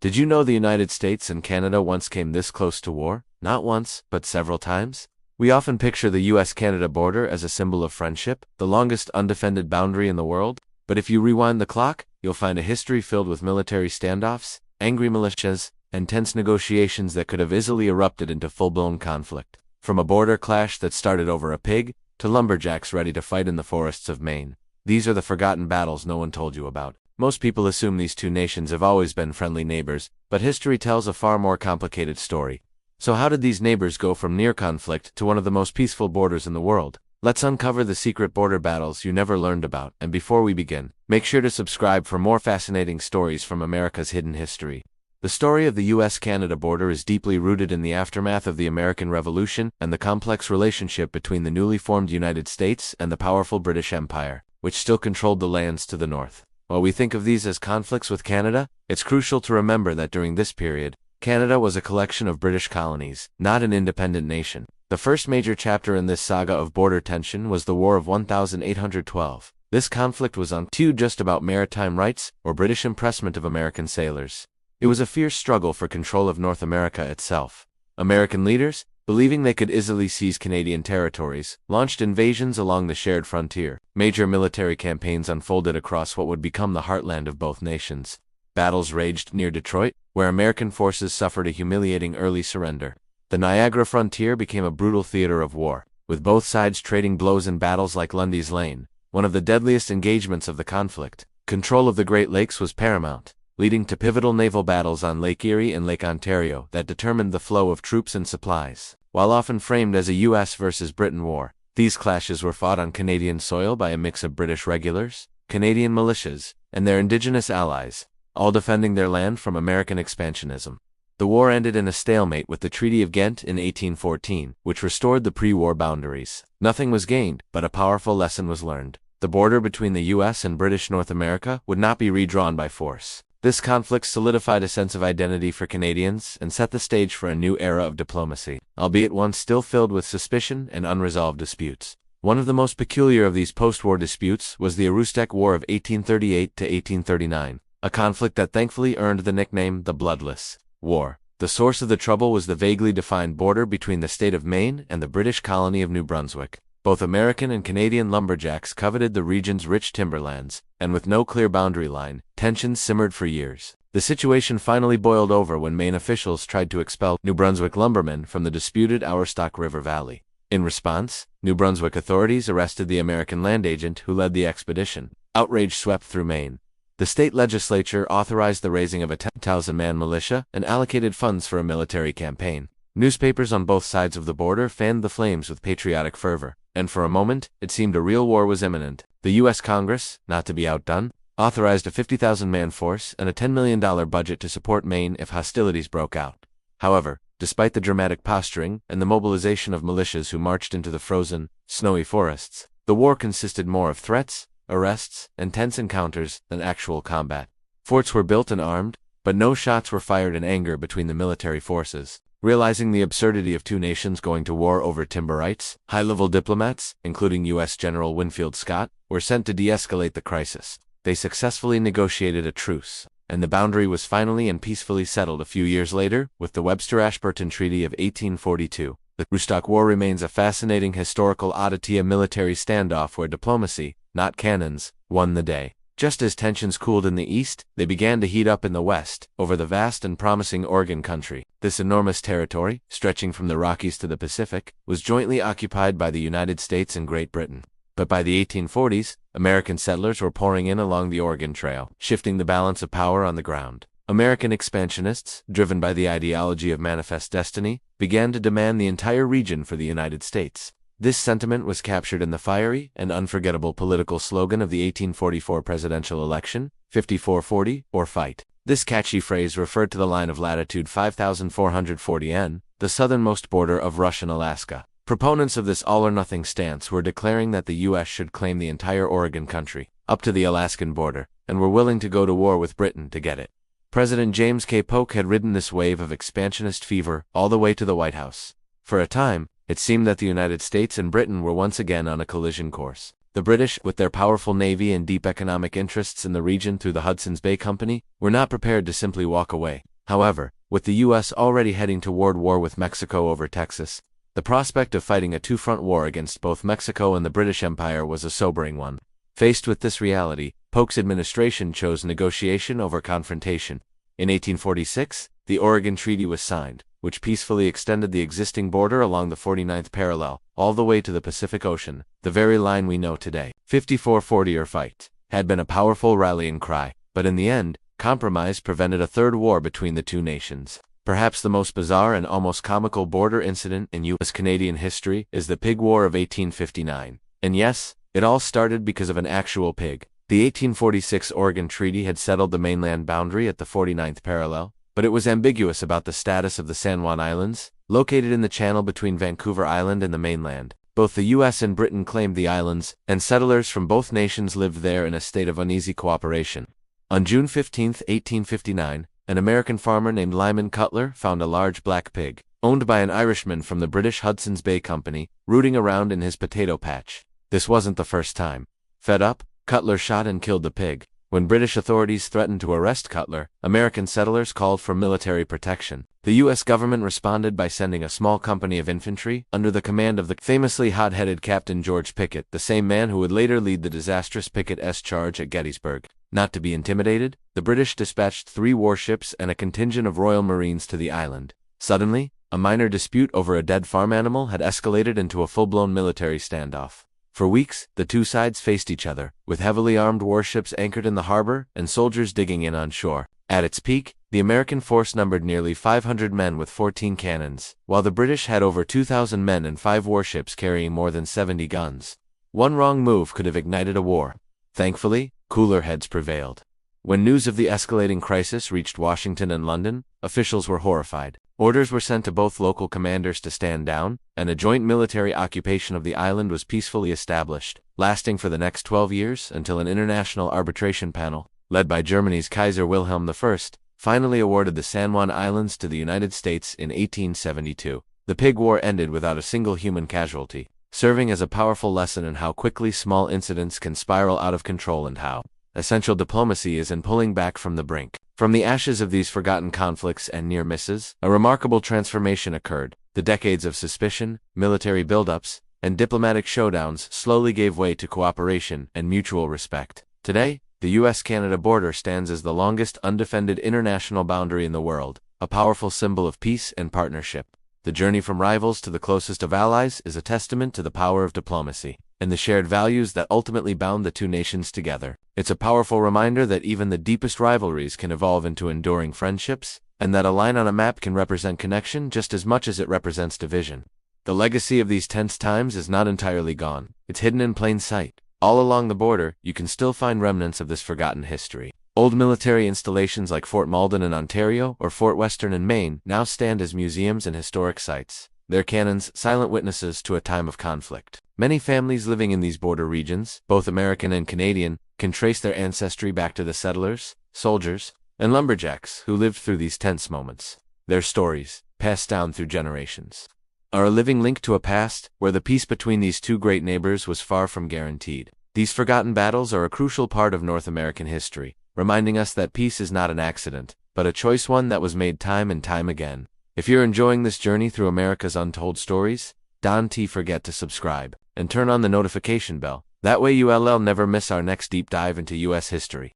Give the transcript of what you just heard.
Did you know the United States and Canada once came this close to war? Not once, but several times? We often picture the US-Canada border as a symbol of friendship, the longest undefended boundary in the world. But if you rewind the clock, you'll find a history filled with military standoffs, angry militias, and tense negotiations that could have easily erupted into full-blown conflict. From a border clash that started over a pig, to lumberjacks ready to fight in the forests of Maine. These are the forgotten battles no one told you about. Most people assume these two nations have always been friendly neighbors, but history tells a far more complicated story. So how did these neighbors go from near conflict to one of the most peaceful borders in the world? Let's uncover the secret border battles you never learned about, and before we begin, make sure to subscribe for more fascinating stories from America's hidden history. The story of the US-Canada border is deeply rooted in the aftermath of the American Revolution and the complex relationship between the newly formed United States and the powerful British Empire, which still controlled the lands to the north. While we think of these as conflicts with Canada, it's crucial to remember that during this period, Canada was a collection of British colonies, not an independent nation. The first major chapter in this saga of border tension was the War of 1812. This conflict was not just about maritime rights or British impressment of American sailors. It was a fierce struggle for control of North America itself. American leaders, believing they could easily seize Canadian territories, launched invasions along the shared frontier. Major military campaigns unfolded across what would become the heartland of both nations. Battles raged near Detroit, where American forces suffered a humiliating early surrender. The Niagara frontier became a brutal theater of war, with both sides trading blows in battles like Lundy's Lane, one of the deadliest engagements of the conflict. Control of the Great Lakes was paramount, leading to pivotal naval battles on Lake Erie and Lake Ontario that determined the flow of troops and supplies. While often framed as a US versus Britain war, these clashes were fought on Canadian soil by a mix of British regulars, Canadian militias, and their indigenous allies, all defending their land from American expansionism. The war ended in a stalemate with the Treaty of Ghent in 1814, which restored the pre-war boundaries. Nothing was gained, but a powerful lesson was learned. The border between the US and British North America would not be redrawn by force. This conflict solidified a sense of identity for Canadians and set the stage for a new era of diplomacy, albeit one still filled with suspicion and unresolved disputes. One of the most peculiar of these post-war disputes was the Aroostook War of 1838 to 1839, a conflict that thankfully earned the nickname the Bloodless War. The source of the trouble was the vaguely defined border between the state of Maine and the British colony of New Brunswick. Both American and Canadian lumberjacks coveted the region's rich timberlands, and with no clear boundary line, tensions simmered for years. The situation finally boiled over when Maine officials tried to expel New Brunswick lumbermen from the disputed Aroostook River Valley. In response, New Brunswick authorities arrested the American land agent who led the expedition. Outrage swept through Maine. The state legislature authorized the raising of a 10,000-man militia and allocated funds for a military campaign. Newspapers on both sides of the border fanned the flames with patriotic fervor, and for a moment, it seemed a real war was imminent. The U.S. Congress, not to be outdone, authorized a 50,000-man force and a $10 million budget to support Maine if hostilities broke out. However, despite the dramatic posturing and the mobilization of militias who marched into the frozen, snowy forests, the war consisted more of threats, arrests, and tense encounters than actual combat. Forts were built and armed, but no shots were fired in anger between the military forces. Realizing the absurdity of two nations going to war over timber rights, high-level diplomats, including U.S. General Winfield Scott, were sent to de-escalate the crisis. They successfully negotiated a truce, and the boundary was finally and peacefully settled a few years later with the Webster-Ashburton Treaty of 1842. The Aroostook War remains a fascinating historical oddity, a military standoff where diplomacy, not cannons, won the day. Just as tensions cooled in the east, they began to heat up in the west, over the vast and promising Oregon country. This enormous territory, stretching from the Rockies to the Pacific, was jointly occupied by the United States and Great Britain. But by the 1840s, American settlers were pouring in along the Oregon Trail, shifting the balance of power on the ground. American expansionists, driven by the ideology of manifest destiny, began to demand the entire region for the United States. This sentiment was captured in the fiery and unforgettable political slogan of the 1844 presidential election, 5440, or fight. This catchy phrase referred to the line of latitude 5,440 N, the southernmost border of Russian Alaska. Proponents of this all-or-nothing stance were declaring that the U.S. should claim the entire Oregon country, up to the Alaskan border, and were willing to go to war with Britain to get it. President James K. Polk had ridden this wave of expansionist fever all the way to the White House. For a time, it seemed that the United States and Britain were once again on a collision course. The British, with their powerful navy and deep economic interests in the region through the Hudson's Bay Company, were not prepared to simply walk away. However, with the U.S. already heading toward war with Mexico over Texas, the prospect of fighting a two-front war against both Mexico and the British Empire was a sobering one. Faced with this reality, Polk's administration chose negotiation over confrontation. In 1846, the Oregon Treaty was signed, which peacefully extended the existing border along the 49th parallel, all the way to the Pacific Ocean, the very line we know today. 54-40 or fight had been a powerful rallying cry, but in the end, compromise prevented a third war between the two nations. Perhaps the most bizarre and almost comical border incident in U.S. Canadian history is the Pig War of 1859. And yes, it all started because of an actual pig. The 1846 Oregon Treaty had settled the mainland boundary at the 49th parallel, but it was ambiguous about the status of the San Juan Islands, located in the channel between Vancouver Island and the mainland. Both the U.S. and Britain claimed the islands, and settlers from both nations lived there in a state of uneasy cooperation. On June 15, 1859, an American farmer named Lyman Cutler found a large black pig, owned by an Irishman from the British Hudson's Bay Company, rooting around in his potato patch. This wasn't the first time. Fed up, Cutler shot and killed the pig. When British authorities threatened to arrest Cutler, American settlers called for military protection. The U.S. government responded by sending a small company of infantry under the command of the famously hot-headed Captain George Pickett, the same man who would later lead the disastrous Pickett's charge at Gettysburg. Not to be intimidated, the British dispatched 3 warships and a contingent of Royal Marines to the island. Suddenly, a minor dispute over a dead farm animal had escalated into a full-blown military standoff. For weeks, the two sides faced each other, with heavily armed warships anchored in the harbor and soldiers digging in on shore. At its peak, the American force numbered nearly 500 men with 14 cannons, while the British had over 2,000 men and 5 warships carrying more than 70 guns. One wrong move could have ignited a war. Thankfully, cooler heads prevailed. When news of the escalating crisis reached Washington and London, officials were horrified. Orders were sent to both local commanders to stand down, and a joint military occupation of the island was peacefully established, lasting for the next 12 years until an international arbitration panel, led by Germany's Kaiser Wilhelm I, finally awarded the San Juan Islands to the United States in 1872. The Pig War ended without a single human casualty, serving as a powerful lesson in how quickly small incidents can spiral out of control and how essential diplomacy is in pulling back from the brink. From the ashes of these forgotten conflicts and near misses, a remarkable transformation occurred. The decades of suspicion, military buildups, and diplomatic showdowns slowly gave way to cooperation and mutual respect. Today, the U.S.-Canada border stands as the longest undefended international boundary in the world, a powerful symbol of peace and partnership. The journey from rivals to the closest of allies is a testament to the power of diplomacy and the shared values that ultimately bound the two nations together. It's a powerful reminder that even the deepest rivalries can evolve into enduring friendships, and that a line on a map can represent connection just as much as it represents division. The legacy of these tense times is not entirely gone. It's hidden in plain sight. All along the border, you can still find remnants of this forgotten history. Old military installations like Fort Malden in Ontario or Fort Western in Maine now stand as museums and historic sites, their cannons silent witnesses to a time of conflict. Many families living in these border regions, both American and Canadian, can trace their ancestry back to the settlers, soldiers, and lumberjacks who lived through these tense moments. Their stories, passed down through generations, are a living link to a past where the peace between these two great neighbors was far from guaranteed. These forgotten battles are a crucial part of North American history, reminding us that peace is not an accident, but a choice one that was made time and time again. If you're enjoying this journey through America's untold stories, don't forget to subscribe and turn on the notification bell. That way you'll never miss our next deep dive into U.S. history.